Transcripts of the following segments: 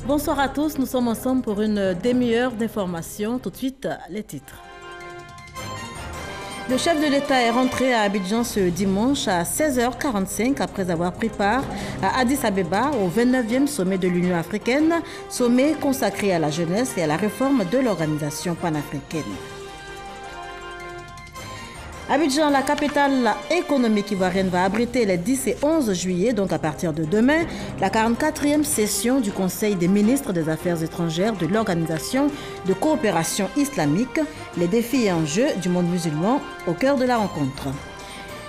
Bonsoir à tous, nous sommes ensemble pour une demi-heure d'information. Tout de suite, les titres. Le chef de l'État est rentré à Abidjan ce dimanche à 16h45 après avoir pris part à Addis Abeba au 29e sommet de l'Union africaine, sommet consacré à la jeunesse et à la réforme de l'organisation panafricaine. Abidjan, la capitale économique ivoirienne, va abriter les 10 et 11 juillet, donc à partir de demain, la 44e session du Conseil des ministres des Affaires étrangères de l'Organisation de coopération islamique, les défis et enjeux du monde musulman au cœur de la rencontre.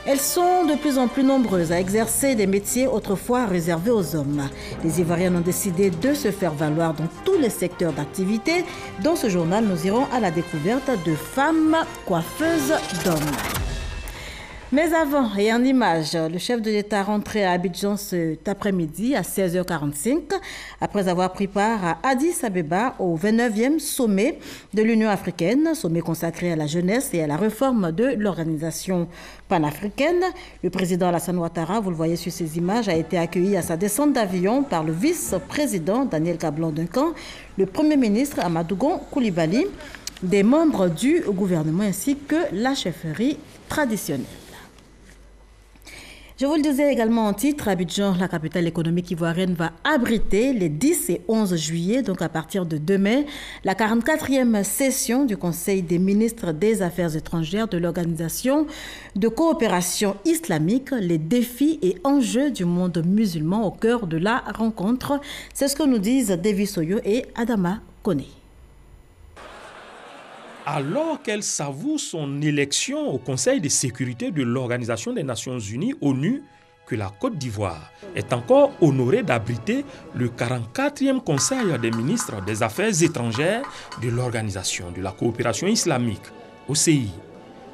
Elles sont de plus en plus nombreuses à exercer des métiers autrefois réservés aux hommes. Les Ivoiriennes ont décidé de se faire valoir dans tous les secteurs d'activité. Dans ce journal, nous irons à la découverte de femmes coiffeuses d'hommes. Mais avant et en image, le chef de l'État rentré à Abidjan cet après-midi à 16h45 après avoir pris part à Addis Abeba au 29e sommet de l'Union africaine, sommet consacré à la jeunesse et à la réforme de l'organisation panafricaine. Le président Alassane Ouattara, vous le voyez sur ces images, a été accueilli à sa descente d'avion par le vice-président Daniel Kablan-Duncan, le premier ministre Amadou Gon Coulibaly, des membres du gouvernement ainsi que la chefferie traditionnelle. Je vous le disais également en titre, Abidjan, la capitale économique ivoirienne, va abriter les 10 et 11 juillet, donc à partir de demain, la 44e session du Conseil des ministres des Affaires étrangères de l'Organisation de coopération islamique, les défis et enjeux du monde musulman au cœur de la rencontre. C'est ce que nous disent Davis Soyo et Adama Kone. Alors qu'elle savoure son élection au Conseil de sécurité de l'Organisation des Nations Unies, ONU, que la Côte d'Ivoire est encore honorée d'abriter le 44e Conseil des ministres des Affaires étrangères de l'Organisation de la coopération islamique, OCI.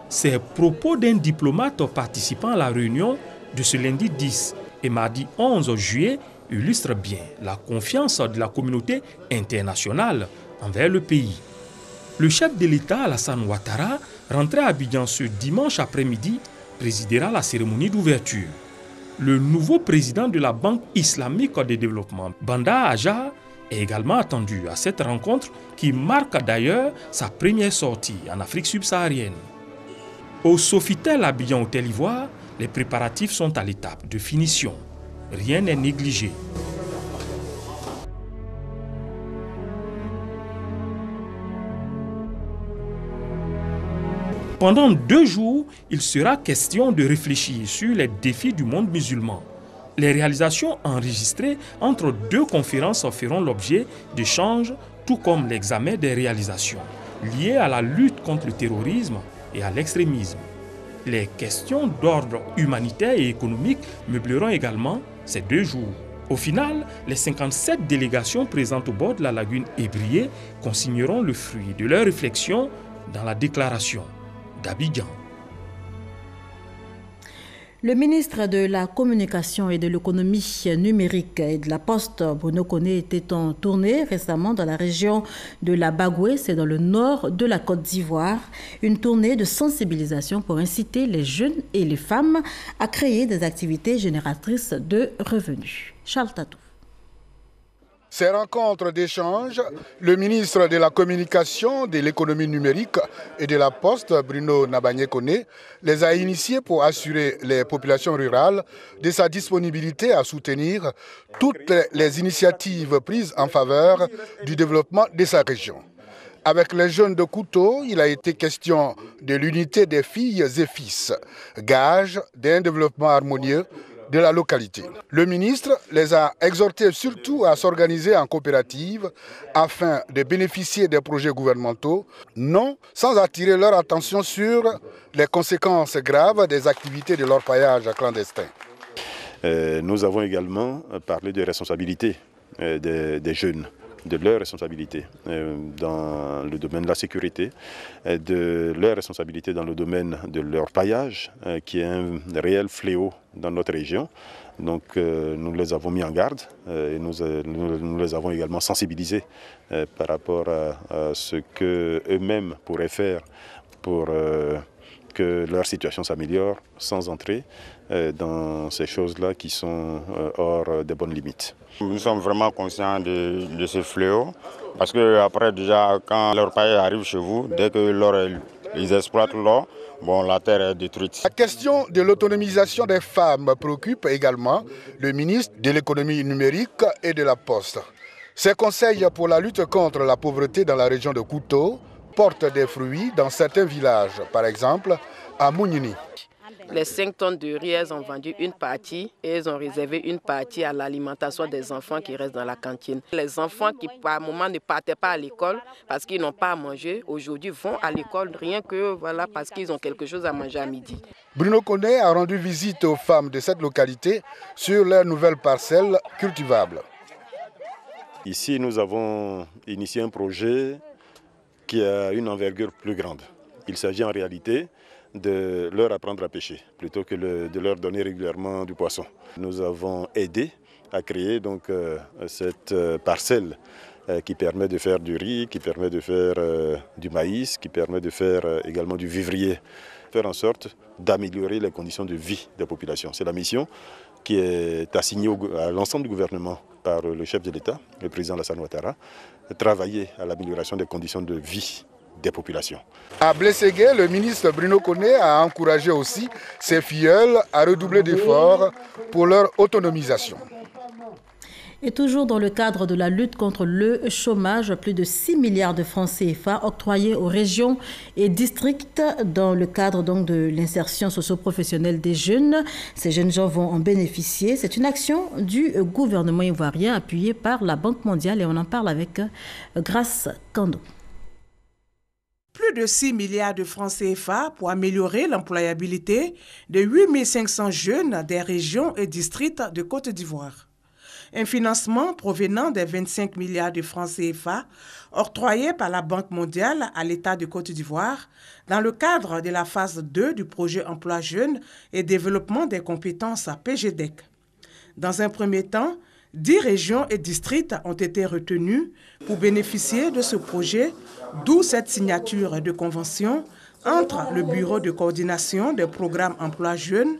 Ces propos d'un diplomate participant à la réunion de ce lundi 10 et mardi 11 juillet illustrent bien la confiance de la communauté internationale envers le pays. Le chef de l'État, Alassane Ouattara, rentré à Abidjan ce dimanche après-midi, présidera la cérémonie d'ouverture. Le nouveau président de la Banque islamique de développement, Banda Aja, est également attendu à cette rencontre qui marque d'ailleurs sa première sortie en Afrique subsaharienne. Au Sofitel Abidjan Hôtel Ivoire, les préparatifs sont à l'étape de finition. Rien n'est négligé. Pendant 2 jours, il sera question de réfléchir sur les défis du monde musulman. Les réalisations enregistrées entre 2 conférences feront l'objet d'échanges, tout comme l'examen des réalisations liées à la lutte contre le terrorisme et à l'extrémisme. Les questions d'ordre humanitaire et économique meubleront également ces 2 jours. Au final, les 57 délégations présentes au bord de la lagune Ébrié consigneront le fruit de leurs réflexions dans la déclaration d'Abidjan. Le ministre de la Communication et de l'Économie numérique et de la Poste, Bruno Kone, était en tournée récemment dans la région de la Bagoué, c'est dans le nord de la Côte d'Ivoire. Une tournée de sensibilisation pour inciter les jeunes et les femmes à créer des activités génératrices de revenus. Charles Tatou. Ces rencontres d'échange, le ministre de la Communication, de l'Économie numérique et de la Poste, Bruno Nabagné-Kone, les a initiés pour assurer les populations rurales de sa disponibilité à soutenir toutes les initiatives prises en faveur du développement de sa région. Avec les jeunes de Couteau, il a été question de l'unité des filles et fils, gage d'un développement harmonieux de la localité. Le ministre les a exhortés surtout à s'organiser en coopérative afin de bénéficier des projets gouvernementaux, non sans attirer leur attention sur les conséquences graves des activités de l'orpaillage clandestin. Nous avons également parlé de responsabilité des jeunes, de leurs responsabilités dans le domaine de la sécurité, de leurs responsabilités dans le domaine de l'orpaillage, qui est un réel fléau dans notre région. Donc nous les avons mis en garde et nous les avons également sensibilisés par rapport à ce qu'eux-mêmes pourraient faire pour que leur situation s'améliore sans entrer dans ces choses-là qui sont hors des bonnes limites. Nous sommes vraiment conscients de ce fléau parce que après déjà quand leur paille arrive chez vous, dès que ils exploitent l'or, bon, la terre est détruite. La question de l'autonomisation des femmes préoccupe également le ministre de l'économie numérique et de la Poste. Ses conseils pour la lutte contre la pauvreté dans la région de Kouto portent des fruits dans certains villages, par exemple à Mounini. Les 5 tonnes de riz, elles ont vendu une partie et elles ont réservé une partie à l'alimentation des enfants qui restent dans la cantine. Les enfants qui par moment ne partaient pas à l'école parce qu'ils n'ont pas à manger, aujourd'hui vont à l'école rien que voilà, parce qu'ils ont quelque chose à manger à midi. Bruno Koné a rendu visite aux femmes de cette localité sur leurs nouvelles parcelles cultivables. Ici, nous avons initié un projet qui a une envergure plus grande. Il s'agit en réalité de leur apprendre à pêcher plutôt que de leur donner régulièrement du poisson. Nous avons aidé à créer donc cette parcelle qui permet de faire du riz, qui permet de faire du maïs, qui permet de faire également du vivrier. Faire en sorte d'améliorer les conditions de vie des populations. C'est la mission qui est assignée à l'ensemble du gouvernement par le chef de l'État, le président Alassane Ouattara, travailler à l'amélioration des conditions de vie des populations. À Blességué, le ministre Bruno Koné a encouragé aussi ses filleuls à redoubler d'efforts pour leur autonomisation. Et toujours dans le cadre de la lutte contre le chômage, plus de 6 milliards de francs CFA octroyés aux régions et districts dans le cadre donc de l'insertion socio-professionnelle des jeunes. Ces jeunes gens vont en bénéficier. C'est une action du gouvernement ivoirien appuyée par la Banque mondiale et on en parle avec Grace Kando. Plus de 6 milliards de francs CFA pour améliorer l'employabilité de 8 500 jeunes des régions et districts de Côte d'Ivoire. Un financement provenant des 25 milliards de francs CFA octroyés par la Banque mondiale à l'État de Côte d'Ivoire dans le cadre de la phase 2 du projet Emploi Jeunes et Développement des compétences à PGDEC. Dans un premier temps, 10 régions et districts ont été retenus pour bénéficier de ce projet, d'où cette signature de convention entre le Bureau de coordination des programmes Emploi Jeunes,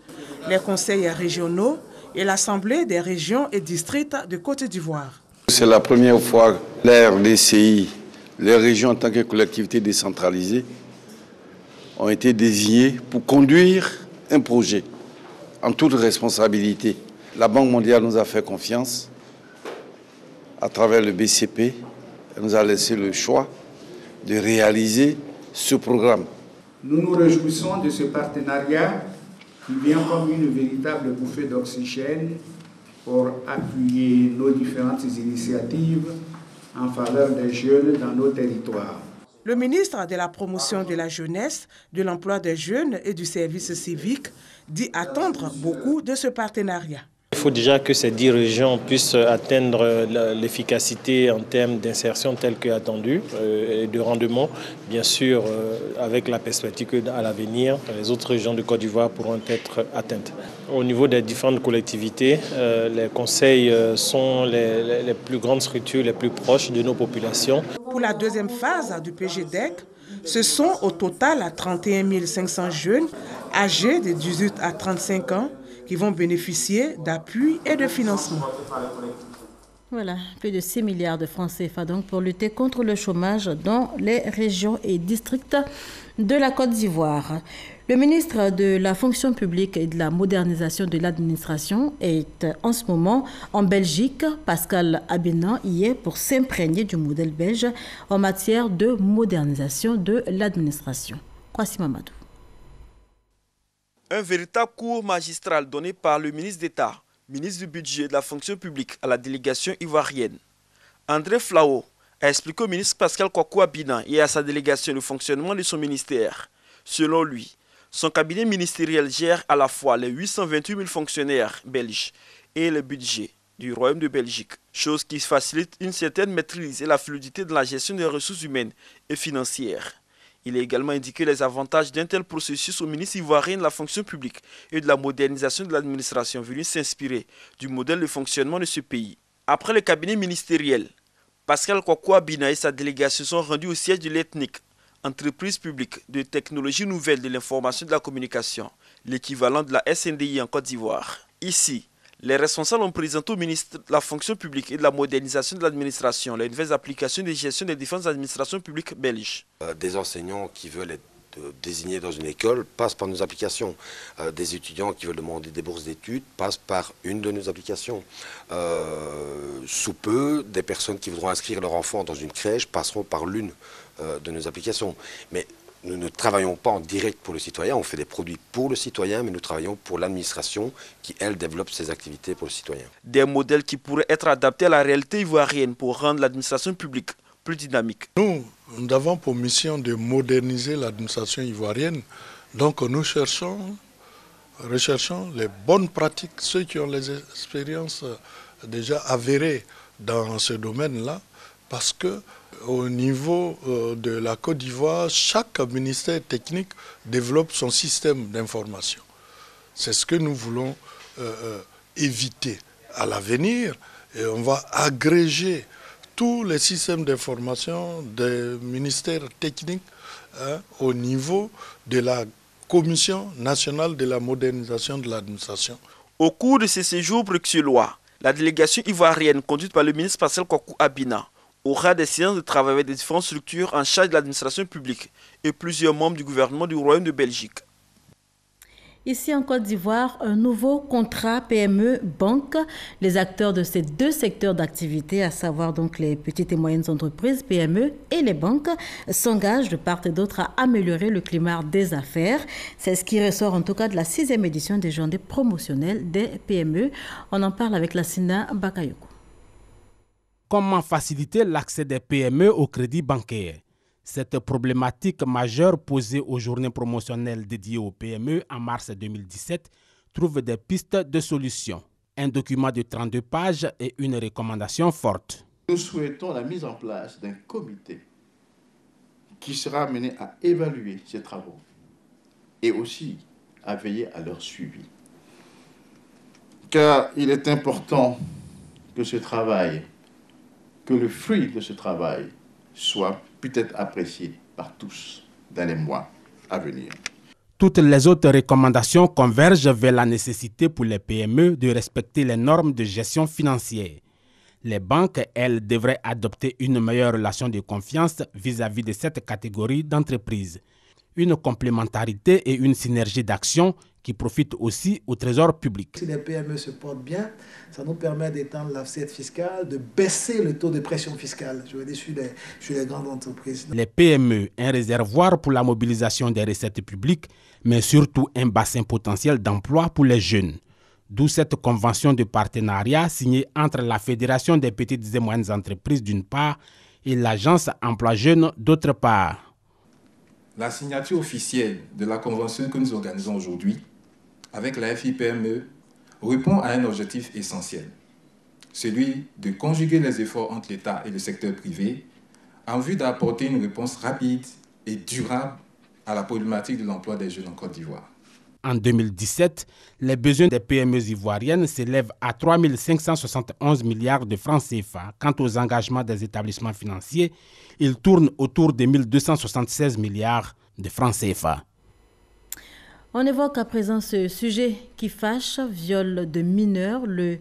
les conseils régionaux et l'Assemblée des régions et districts de Côte d'Ivoire. C'est la première fois que l'RDCI, les régions en tant que collectivités décentralisées, ont été désignées pour conduire un projet en toute responsabilité. La Banque mondiale nous a fait confiance à travers le BCP. Elle nous a laissé le choix de réaliser ce programme. Nous nous réjouissons de ce partenariat qui vient comme une véritable bouffée d'oxygène pour appuyer nos différentes initiatives en faveur des jeunes dans nos territoires. Le ministre de la Promotion de la Jeunesse, de l'Emploi des Jeunes et du Service civique dit attendre beaucoup de ce partenariat. Il faut déjà que ces 10 régions puissent atteindre l'efficacité en termes d'insertion telle qu'attendue et de rendement. Bien sûr, avec la perspective qu'à l'avenir, les autres régions de Côte d'Ivoire pourront être atteintes. Au niveau des différentes collectivités, les conseils sont les plus grandes structures, les plus proches de nos populations. Pour la deuxième phase du PGDEC, ce sont au total 31 500 jeunes âgés de 18 à 35 ans qui vont bénéficier d'appui et de financement. Voilà, plus de 6 milliards de francs CFA donc pour lutter contre le chômage dans les régions et districts de la Côte d'Ivoire. Le ministre de la Fonction publique et de la modernisation de l'administration est en ce moment en Belgique. Pascal Abénan y est pour s'imprégner du modèle belge en matière de modernisation de l'administration. Kwasi Mamadou. Un véritable cours magistral donné par le ministre d'État, ministre du Budget et de la Fonction publique à la délégation ivoirienne. André Flao a expliqué au ministre Pascal Kwaku Abénan et à sa délégation le fonctionnement de son ministère. Selon lui, son cabinet ministériel gère à la fois les 828 000 fonctionnaires belges et le budget du Royaume de Belgique, chose qui facilite une certaine maîtrise et la fluidité de la gestion des ressources humaines et financières. Il a également indiqué les avantages d'un tel processus au ministre ivoirien de la fonction publique et de la modernisation de l'administration venu s'inspirer du modèle de fonctionnement de ce pays. Après le cabinet ministériel, Pascal Kwaku Abénan et sa délégation sont rendus au siège de l'ethnique entreprise publique de technologies nouvelles de l'information et de la communication, l'équivalent de la SNDI en Côte d'Ivoire. Ici, les responsables ont présenté au ministre de la fonction publique et de la modernisation de l'administration les nouvelles applications de gestion des différentes administrations publiques belges. Des enseignants qui veulent être désignés dans une école passent par nos applications. Des étudiants qui veulent demander des bourses d'études passent par une de nos applications. Sous peu, des personnes qui voudront inscrire leur enfant dans une crèche passeront par l'une de nos applications. Mais nous ne travaillons pas en direct pour le citoyen, on fait des produits pour le citoyen, mais nous travaillons pour l'administration qui, elle, développe ses activités pour le citoyen. Des modèles qui pourraient être adaptés à la réalité ivoirienne pour rendre l'administration publique plus dynamique. Nous avons pour mission de moderniser l'administration ivoirienne, donc nous recherchons les bonnes pratiques, ceux qui ont les expériences déjà avérées dans ce domaine-là, parce que au niveau de la Côte d'Ivoire, chaque ministère technique développe son système d'information. C'est ce que nous voulons éviter à l'avenir, et on va agréger tous les systèmes d'information des ministères techniques au niveau de la Commission nationale de la modernisation de l'administration. Au cours de ces séjours bruxellois, la délégation ivoirienne conduite par le ministre Pascal Kwaku Abina aura des séances de travail avec des différentes structures en charge de l'administration publique et plusieurs membres du gouvernement du Royaume de Belgique. Ici en Côte d'Ivoire, un nouveau contrat PME-banque. Les acteurs de ces deux secteurs d'activité, à savoir donc les petites et moyennes entreprises, PME et les banques, s'engagent de part et d'autre à améliorer le climat des affaires. C'est ce qui ressort en tout cas de la 6e édition des journées promotionnelles des PME. On en parle avec Lassina Bakayoko. Comment faciliter l'accès des PME au crédit bancaire? Cette problématique majeure posée aux journées promotionnelles dédiées aux PME en mars 2017 trouve des pistes de solutions. Un document de 32 pages et une recommandation forte. Nous souhaitons la mise en place d'un comité qui sera amené à évaluer ces travaux et aussi à veiller à leur suivi. Car il est important que ce travail, que le fruit de ce travail soit peut-être apprécié par tous dans les mois à venir. Toutes les autres recommandations convergent vers la nécessité pour les PME de respecter les normes de gestion financière. Les banques, elles, devraient adopter une meilleure relation de confiance vis-à-vis de cette catégorie d'entreprises. Une complémentarité et une synergie d'action qui profitent aussi au trésor public. Si les PME se portent bien, ça nous permet d'étendre l'assiette fiscale, de baisser le taux de pression fiscale, je veux dire, sur les grandes entreprises. Les PME, un réservoir pour la mobilisation des recettes publiques, mais surtout un bassin potentiel d'emploi pour les jeunes. D'où cette convention de partenariat signée entre la Fédération des petites et moyennes entreprises d'une part et l'Agence Emploi Jeunes d'autre part. La signature officielle de la convention que nous organisons aujourd'hui avec la FIPME répond à un objectif essentiel, celui de conjuguer les efforts entre l'État et le secteur privé en vue d'apporter une réponse rapide et durable à la problématique de l'emploi des jeunes en Côte d'Ivoire. En 2017, les besoins des PME ivoiriennes s'élèvent à 3 571 milliards de francs CFA. Quant aux engagements des établissements financiers, ils tournent autour de 1 276 milliards de francs CFA. On évoque à présent ce sujet qui fâche, viol de mineurs. Le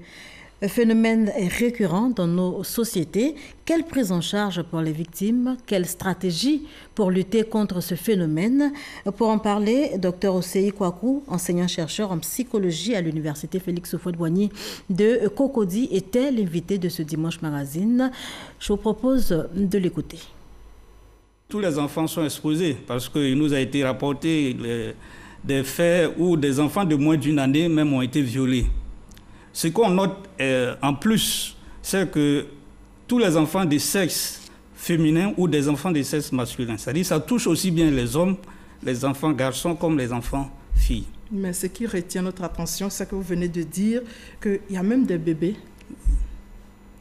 phénomène est récurrent dans nos sociétés. Quelle prise en charge pour les victimes? Quelle stratégie pour lutter contre ce phénomène? Pour en parler, Dr Osei Kwaku, enseignant-chercheur en psychologie à l'université Félix Houphouët-Boigny de Cocody, était l'invité de ce Dimanche Magazine. Je vous propose de l'écouter. Tous les enfants sont exposés parce qu'il nous a été rapporté des faits où des enfants de moins d'une année même ont été violés. Ce qu'on note en plus, c'est que tous les enfants de sexe féminin ou des enfants de sexe masculin, c'est-à-dire ça touche aussi bien les hommes, les enfants garçons comme les enfants filles. Mais ce qui retient notre attention, c'est que vous venez de dire qu'il y a même des bébés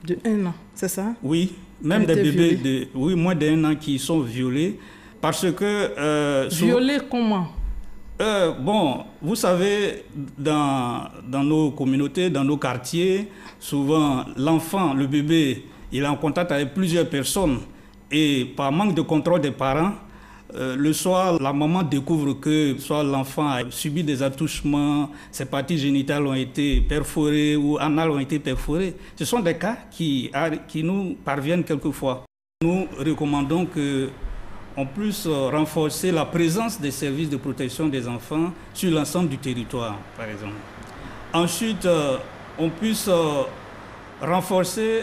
de 1 an, c'est ça? Oui, même des bébés de moins d'1 an qui sont violés parce que... Violés comment? Bon, vous savez, dans nos communautés, dans nos quartiers, souvent l'enfant, le bébé, il est en contact avec plusieurs personnes et par manque de contrôle des parents, Le soir, la maman découvre que soit l'enfant a subi des attouchements, ses parties génitales ont été perforées ou anales ont été perforées. Ce sont des cas qui nous parviennent quelquefois. Nous recommandons qu'on puisse renforcer la présence des services de protection des enfants sur l'ensemble du territoire, par exemple. Ensuite, on puisse renforcer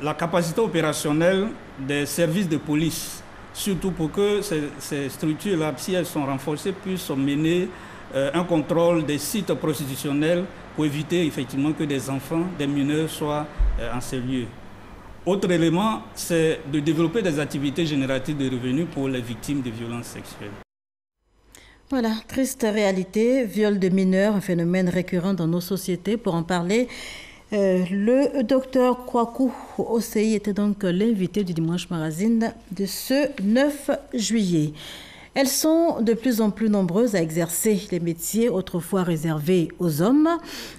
la capacité opérationnelle des services de police, surtout pour que ces structures-là, si elles sont renforcées, puissent mener un contrôle des sites prostitutionnels pour éviter effectivement que des enfants, des mineurs soient en ces lieux. Autre élément, c'est de développer des activités génératives de revenus pour les victimes de violences sexuelles. Voilà, triste réalité, viol de mineurs, un phénomène récurrent dans nos sociétés. Pour en parler, le docteur Kwaku Osei était donc l'invité du Dimanche Magazine de ce 9 juillet. Elles sont de plus en plus nombreuses à exercer les métiers autrefois réservés aux hommes.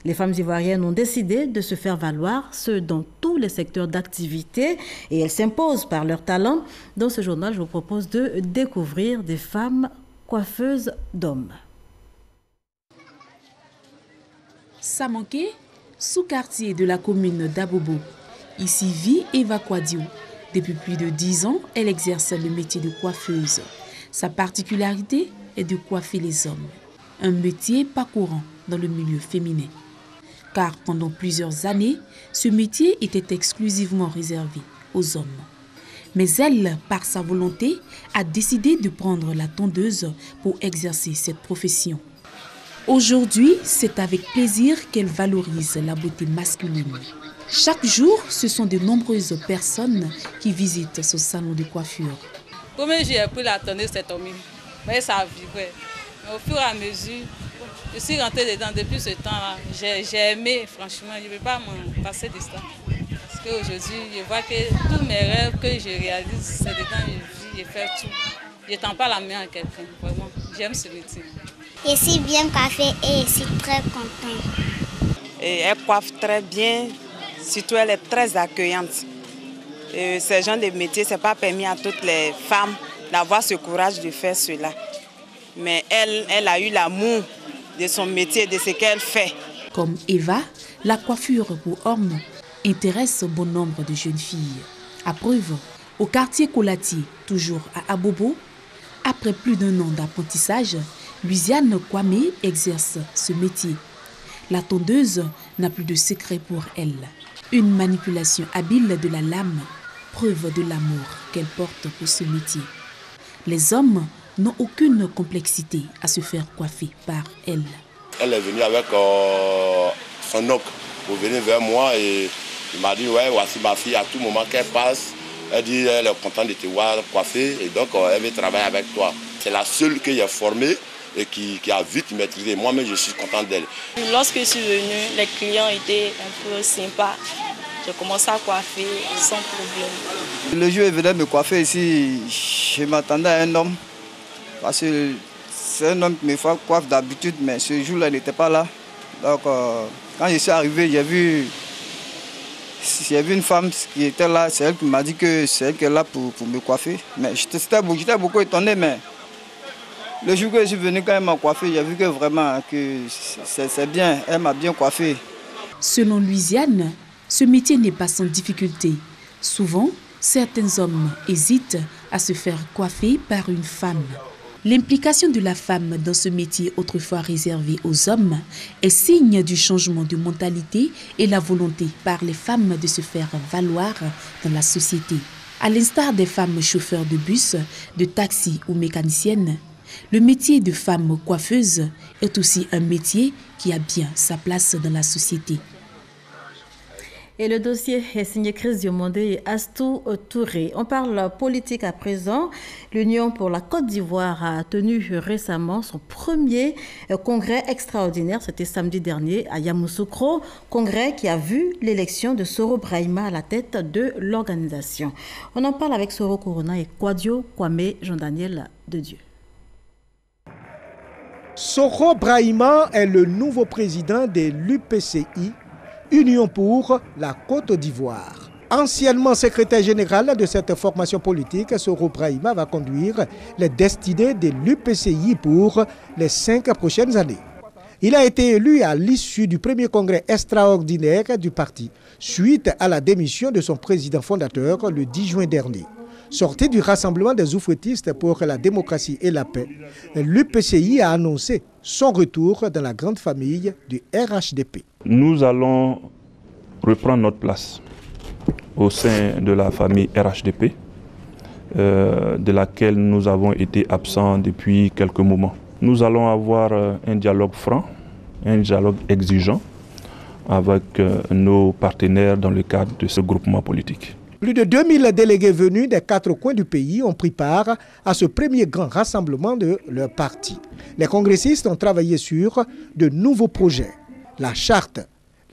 Les femmes ivoiriennes ont décidé de se faire valoir, ce dans tous les secteurs d'activité, et elles s'imposent par leur talent. Dans ce journal, je vous propose de découvrir des femmes coiffeuses d'hommes. Samanké, sous-quartier de la commune d'Abobo. Ici vit Eva Kwadio. Depuis plus de 10 ans, elle exerce le métier de coiffeuse. Sa particularité est de coiffer les hommes. Un métier pas courant dans le milieu féminin. Car pendant plusieurs années, ce métier était exclusivement réservé aux hommes. Mais elle, par sa volonté, a décidé de prendre la tondeuse pour exercer cette profession. Aujourd'hui, c'est avec plaisir qu'elle valorise la beauté masculine. Chaque jour, ce sont de nombreuses personnes qui visitent ce salon de coiffure. Comme j'ai pris la tondeuse, c'est tombé. Mais ça vibrait. Au fur et à mesure, je suis rentrée dedans depuis ce temps-là. J'ai aimé, franchement, je ne peux pas m'en passer de ça. Parce qu'aujourd'hui, je vois que tous mes rêves que je réalise, c'est dedans, je fais tout. Je ne tends pas la main à quelqu'un, vraiment. J'aime ce métier. Je suis bien coiffée et je suis très contente. Et elle coiffe très bien, surtout elle est très accueillante. Et ce genre de métier, ce n'est pas permis à toutes les femmes d'avoir ce courage de faire cela. Mais elle a eu l'amour de son métier, de ce qu'elle fait. Comme Eva, la coiffure pour hommes intéresse bon nombre de jeunes filles. À preuve, au quartier Kolati, toujours à Abobo, après plus d'1 an d'apprentissage, Louisiane Kwame exerce ce métier. La tondeuse n'a plus de secret pour elle. Une manipulation habile de la lame, preuve de l'amour qu'elle porte pour ce métier. Les hommes n'ont aucune complexité à se faire coiffer par elle. Elle est venue avec son oncle pour venir vers moi et il m'a dit ouais, voici ma fille, à tout moment qu'elle passe, elle dit elle est contente de te voir coiffer et donc elle veut travailler avec toi. C'est la seule que j'ai formée et qui a vite maîtrisé. Moi-même, je suis content d'elle. Lorsque je suis venue, les clients étaient un peu sympas. J'ai commencé à coiffer sans problème. Le jour où il venait me coiffer ici, je m'attendais à un homme. Parce que c'est un homme qui me fait coiffe d'habitude, mais ce jour-là, il n'était pas là. Donc, quand je suis arrivé, j'ai vu une femme qui était là. C'est elle qui m'a dit que c'est elle qui est là pour me coiffer. Mais j'étais beaucoup étonné, mais le jour que je suis venu, quand elle m'a coiffé, j'ai vu que vraiment que c'est bien, elle m'a bien coiffé. Selon Louisiane, ce métier n'est pas sans difficulté. Souvent, certains hommes hésitent à se faire coiffer par une femme. L'implication de la femme dans ce métier autrefois réservé aux hommes est signe du changement de mentalité et la volonté par les femmes de se faire valoir dans la société. À l'instar des femmes chauffeurs de bus, de taxi ou mécaniciennes, le métier de femme coiffeuse est aussi un métier qui a bien sa place dans la société. Et le dossier est signé Chris Diomandé et Astou Touré. On parle politique à présent. L'Union pour la Côte d'Ivoire a tenu récemment son premier congrès extraordinaire. C'était samedi dernier à Yamoussoukro. Congrès qui a vu l'élection de Soro Brahima à la tête de l'organisation. On en parle avec Soro Corona et Kwadio Kwame Jean-Daniel Dedieu. Soro Brahima est le nouveau président de l'UPCI, Union pour la Côte d'Ivoire. Anciennement secrétaire général de cette formation politique, Soro Brahima va conduire les destinées de l'UPCI pour les 5 prochaines années. Il a été élu à l'issue du premier congrès extraordinaire du parti, suite à la démission de son président fondateur le 10 juin dernier. Sorti du rassemblement des oufouettistes pour la démocratie et la paix, l'UPCI a annoncé son retour dans la grande famille du RHDP. Nous allons reprendre notre place au sein de la famille RHDP, de laquelle nous avons été absents depuis quelques moments. Nous allons avoir un dialogue franc, un dialogue exigeant avec nos partenaires dans le cadre de ce groupement politique. Plus de 2000 délégués venus des 4 coins du pays ont pris part à ce premier grand rassemblement de leur parti. Les congressistes ont travaillé sur de nouveaux projets, la charte,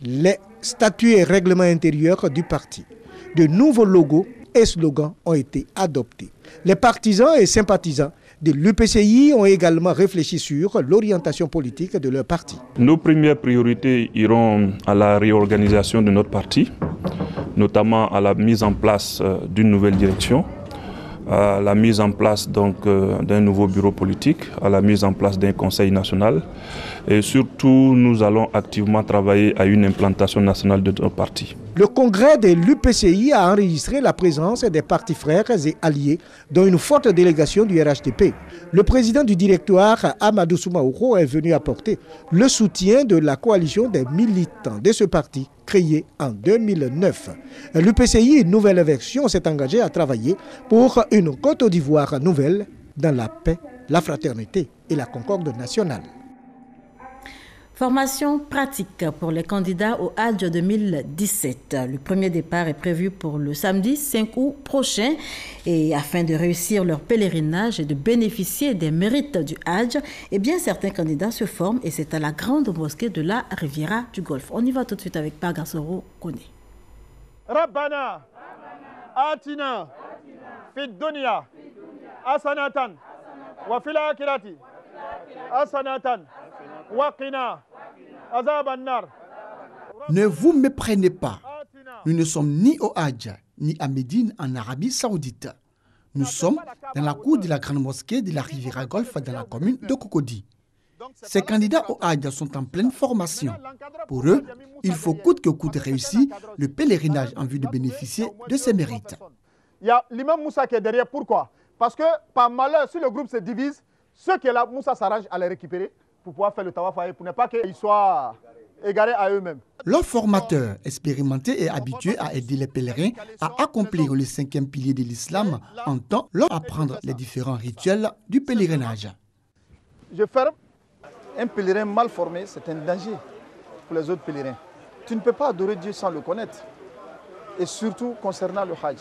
les statuts et règlements intérieurs du parti. De nouveaux logos et slogans ont été adoptés. Les partisans et sympathisants de l'UPCI ont également réfléchi sur l'orientation politique de leur parti. Nos premières priorités iront à la réorganisation de notre parti, notamment à la mise en place d'une nouvelle direction, à la mise en place d'un nouveau bureau politique, à la mise en place d'un conseil national. Et surtout, nous allons activement travailler à une implantation nationale de notre parti. Le congrès de l'UPCI a enregistré la présence des partis frères et alliés, dont une forte délégation du RHDP. Le président du directoire, Amadou Soumaoro, est venu apporter le soutien de la coalition des militants de ce parti, créé en 2009. L'UPCI, une nouvelle version, s'est engagée à travailler pour une Côte d'Ivoire nouvelle dans la paix, la fraternité et la concorde nationale. Formation pratique pour les candidats au Hadj 2017. Le premier départ est prévu pour le samedi 5 août prochain. Et afin de réussir leur pèlerinage et de bénéficier des mérites du Hadj, eh bien certains candidats se forment et c'est à la grande mosquée de la Riviera du Golfe. On y va tout de suite avec Pagasoro Kone. Rabbana, Atina, Fid Dunya, Asanatan, wa fil akhirati, Asanatan, Waqina. Ne vous méprenez pas. Nous ne sommes ni au Hadj, ni à Médine en Arabie Saoudite. Nous sommes dans la cour de la grande mosquée de la Riviera Golfe dans la commune de Cocody. Ces candidats au Hadj sont en pleine formation. Pour eux, il faut coûte que coûte réussir le pèlerinage en vue de bénéficier de ses mérites. Il y a l'imam Moussa qui est derrière. Pourquoi? Parce que par malheur, si le groupe se divise, ceux qui sont là, Moussa s'arrange à les récupérer pour pouvoir faire le tawaf pour ne pas qu'ils soient égarés à eux-mêmes. Leurs formateurs, expérimentés et habitués à aider les pèlerins à accomplir le 5e pilier de l'islam, entendent leur apprendre les différents rituels du pèlerinage. Je ferme. Un pèlerin mal formé, c'est un danger pour les autres pèlerins. Tu ne peux pas adorer Dieu sans le connaître. Et surtout concernant le Hajj.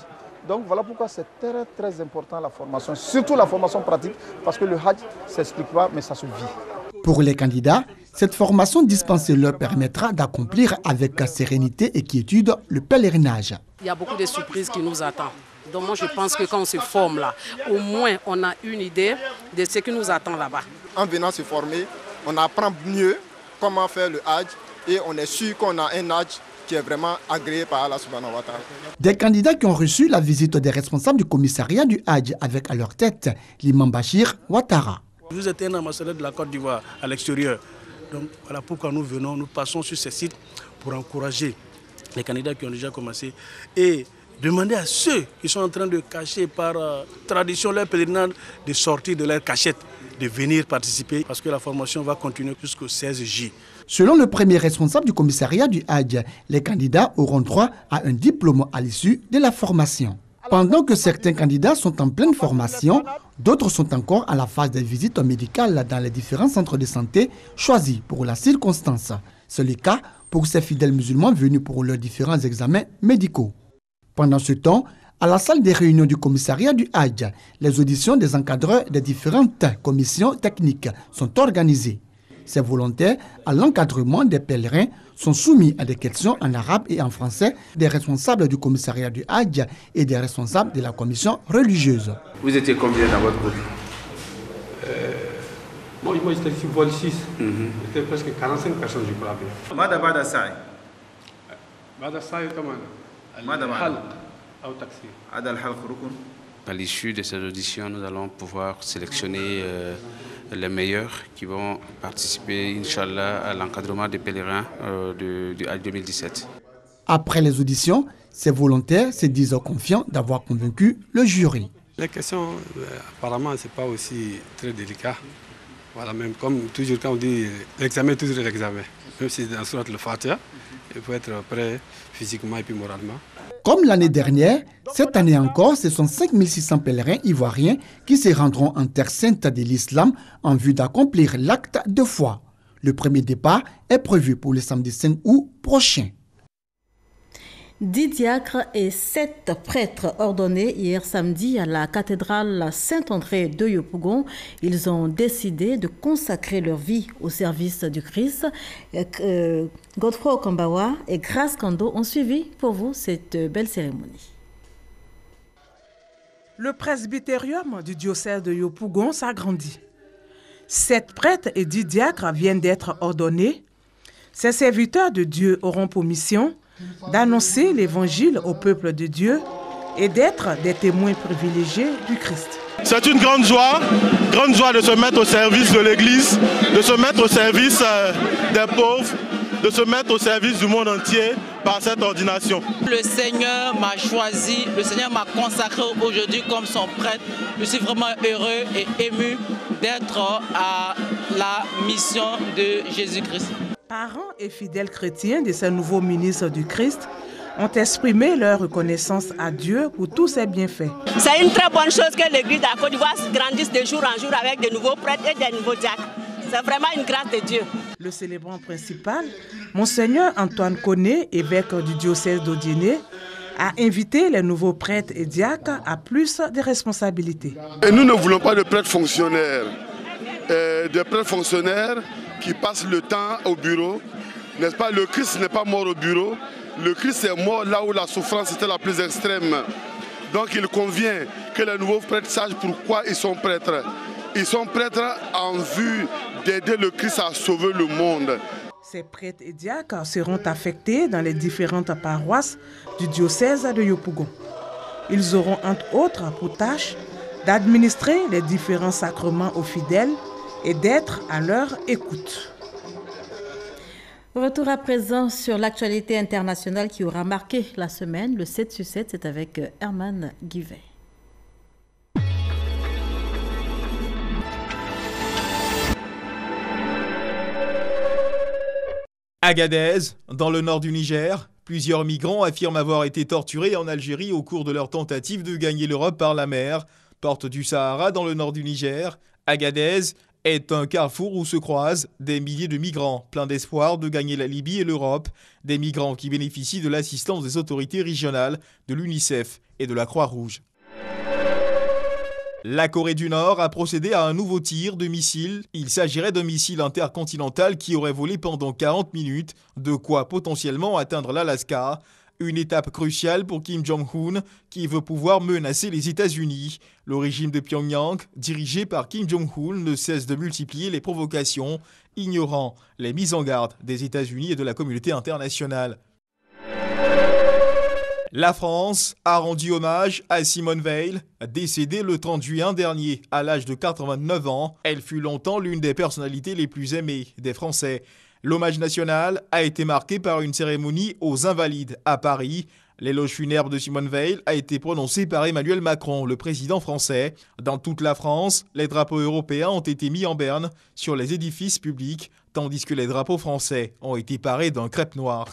Donc voilà pourquoi c'est très très important la formation, surtout la formation pratique, parce que le Hajj ne s'explique pas, mais ça se vit. Pour les candidats, cette formation dispensée leur permettra d'accomplir avec sérénité et quiétude le pèlerinage. Il y a beaucoup de surprises qui nous attendent. Donc moi je pense que quand on se forme là, au moins on a une idée de ce qui nous attend là-bas. En venant se former, on apprend mieux comment faire le Hajj et on est sûr qu'on a un Hajj qui est vraiment agréé par Allah subhanahu wa ta'ala. Des candidats qui ont reçu la visite des responsables du commissariat du Hajj avec à leur tête l'imam Bachir Ouattara. Vous êtes un ambassadeur de la Côte d'Ivoire à l'extérieur. Donc voilà pourquoi nous venons, nous passons sur ces sites pour encourager les candidats qui ont déjà commencé et demander à ceux qui sont en train de cacher par tradition leur pèlerinage de sortir de leur cachette, de venir participer parce que la formation va continuer jusqu'au 16 juillet. Selon le premier responsable du commissariat du Hadj, les candidats auront droit à un diplôme à l'issue de la formation. Pendant que certains candidats sont en pleine formation, d'autres sont encore à la phase des visites médicales dans les différents centres de santé choisis pour la circonstance. C'est le cas pour ces fidèles musulmans venus pour leurs différents examens médicaux. Pendant ce temps, à la salle des réunions du commissariat du Hadj, les auditions des encadreurs des différentes commissions techniques sont organisées. Ces volontaires à l'encadrement des pèlerins sont soumis à des questions en arabe et en français des responsables du commissariat du Hadj et des responsables de la commission religieuse. Vous étiez combien dans votre groupe? Moi j'étais ici vol 6. C'était presque 45 personnes, je crois bien. Mada Bada Sai. Bada Sai, comment? À l'issue de ces auditions, nous allons pouvoir sélectionner les meilleurs qui vont participer, Inch'Allah, à l'encadrement des pèlerins du Hajj 2017. Après les auditions, ces volontaires se disent confiants d'avoir convaincu le jury. Les questions, apparemment, ce n'est pas aussi très délicat. Voilà, même comme toujours quand on dit l'examen, toujours l'examen. Même si dans soit le Fatiha, il faut être prêt physiquement et puis moralement. Comme l'année dernière, cette année encore, ce sont 5600 pèlerins ivoiriens qui se rendront en terre sainte de l'islam en vue d'accomplir l'acte de foi. Le premier départ est prévu pour le samedi 5 août prochain. 10 diacres et 7 prêtres ordonnés hier samedi à la cathédrale Saint-André de Yopougon. Ils ont décidé de consacrer leur vie au service du Christ. Godefroy Okambawa et Grace Kando ont suivi pour vous cette belle cérémonie. Le presbytérium du diocèse de Yopougon s'agrandit. 7 prêtres et 10 diacres viennent d'être ordonnés. Ces serviteurs de Dieu auront pour mission d'annoncer l'évangile au peuple de Dieu et d'être des témoins privilégiés du Christ. C'est une grande joie de se mettre au service de l'Église, de se mettre au service des pauvres, de se mettre au service du monde entier par cette ordination. Le Seigneur m'a choisi, le Seigneur m'a consacré aujourd'hui comme son prêtre. Je suis vraiment heureux et ému d'être à la mission de Jésus-Christ. Parents et fidèles chrétiens de ces nouveaux ministres du Christ ont exprimé leur reconnaissance à Dieu pour tous ses bienfaits. C'est une très bonne chose que l'Église de la Côte d'Ivoire grandisse de jour en jour avec de nouveaux prêtres et de nouveaux diacres. C'est vraiment une grâce de Dieu. Le célébrant principal, Monseigneur Antoine Koné, évêque du diocèse d'Odiéné, a invité les nouveaux prêtres et diacres à plus de responsabilités. Et nous ne voulons pas de prêtres fonctionnaires, des prêtres fonctionnaires qui passent le temps au bureau. N'est-ce pas? Le Christ n'est pas mort au bureau. Le Christ est mort là où la souffrance était la plus extrême. Donc il convient que les nouveaux prêtres sachent pourquoi ils sont prêtres. Ils sont prêtres en vue d'aider le Christ à sauver le monde. Ces prêtres et diacres seront affectés dans les différentes paroisses du diocèse de Yopougon. Ils auront entre autres pour tâche d'administrer les différents sacrements aux fidèles et d'être à leur écoute. Retour à présent sur l'actualité internationale qui aura marqué la semaine. Le 7 sur 7, c'est avec Herman Guivet. Agadez, dans le nord du Niger, plusieurs migrants affirment avoir été torturés en Algérie au cours de leur tentative de gagner l'Europe par la mer. Porte du Sahara, dans le nord du Niger, Agadez est un carrefour où se croisent des milliers de migrants, pleins d'espoir de gagner la Libye et l'Europe, des migrants qui bénéficient de l'assistance des autorités régionales, de l'UNICEF et de la Croix-Rouge. La Corée du Nord a procédé à un nouveau tir de missile. Il s'agirait d'un missile intercontinental qui aurait volé pendant 40 minutes, de quoi potentiellement atteindre l'Alaska. Une étape cruciale pour Kim Jong-un, qui veut pouvoir menacer les États-Unis. Le régime de Pyongyang, dirigé par Kim Jong-un, ne cesse de multiplier les provocations, ignorant les mises en garde des États-Unis et de la communauté internationale. La France a rendu hommage à Simone Veil, décédée le 30 juin dernier à l'âge de 89 ans. Elle fut longtemps l'une des personnalités les plus aimées des Français. L'hommage national a été marqué par une cérémonie aux Invalides à Paris. L'éloge funèbre de Simone Veil a été prononcé par Emmanuel Macron, le président français. Dans toute la France, les drapeaux européens ont été mis en berne sur les édifices publics, tandis que les drapeaux français ont été parés d'un crêpe noir.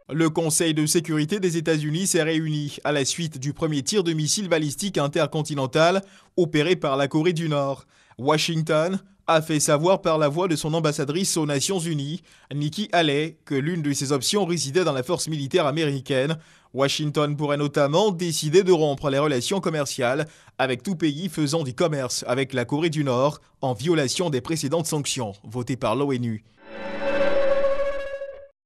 Le Conseil de sécurité des États-Unis s'est réuni à la suite du premier tir de missile balistique intercontinental opéré par la Corée du Nord. Washington a fait savoir par la voix de son ambassadrice aux Nations Unies, Nikki Haley, que l'une de ses options résidait dans la force militaire américaine. Washington pourrait notamment décider de rompre les relations commerciales avec tout pays faisant du commerce avec la Corée du Nord en violation des précédentes sanctions votées par l'ONU.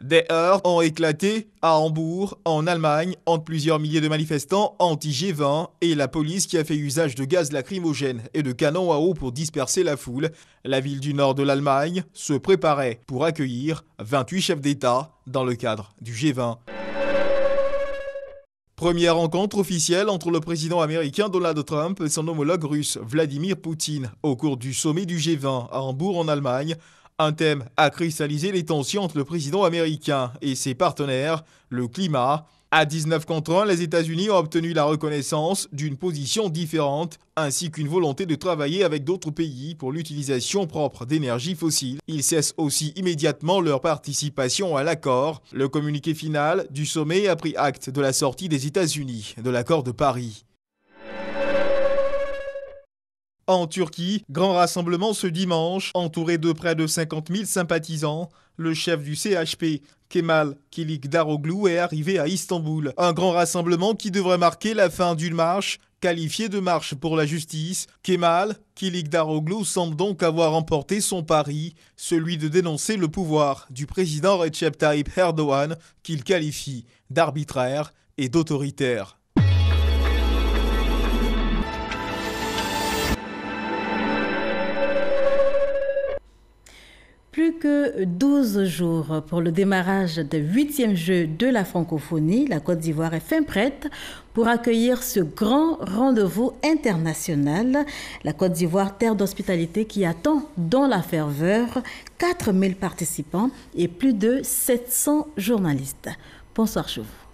Des heurts ont éclaté à Hambourg, en Allemagne, entre plusieurs milliers de manifestants anti-G20 et la police qui a fait usage de gaz lacrymogène et de canons à eau pour disperser la foule. La ville du nord de l'Allemagne se préparait pour accueillir 28 chefs d'État dans le cadre du G20. Première rencontre officielle entre le président américain Donald Trump et son homologue russe Vladimir Poutine au cours du sommet du G20 à Hambourg en Allemagne. Un thème a cristallisé les tensions entre le président américain et ses partenaires, le climat. À 19 contre 1, les États-Unis ont obtenu la reconnaissance d'une position différente, ainsi qu'une volonté de travailler avec d'autres pays pour l'utilisation propre d'énergie fossile. Ils cessent aussi immédiatement leur participation à l'accord. Le communiqué final du sommet a pris acte de la sortie des États-Unis de l'accord de Paris. En Turquie, grand rassemblement ce dimanche, entouré de près de 50 000 sympathisants. Le chef du CHP, Kemal Kılıçdaroğlu, est arrivé à Istanbul. Un grand rassemblement qui devrait marquer la fin d'une marche, qualifiée de marche pour la justice. Kemal Kılıçdaroğlu semble donc avoir remporté son pari, celui de dénoncer le pouvoir du président Recep Tayyip Erdoğan, qu'il qualifie d'arbitraire et d'autoritaire. Plus que 12 jours pour le démarrage des 8e Jeux de la francophonie, la Côte d'Ivoire est fin prête pour accueillir ce grand rendez-vous international. La Côte d'Ivoire, terre d'hospitalité qui attend dans la ferveur 4000 participants et plus de 700 journalistes. Bonsoir Chauve.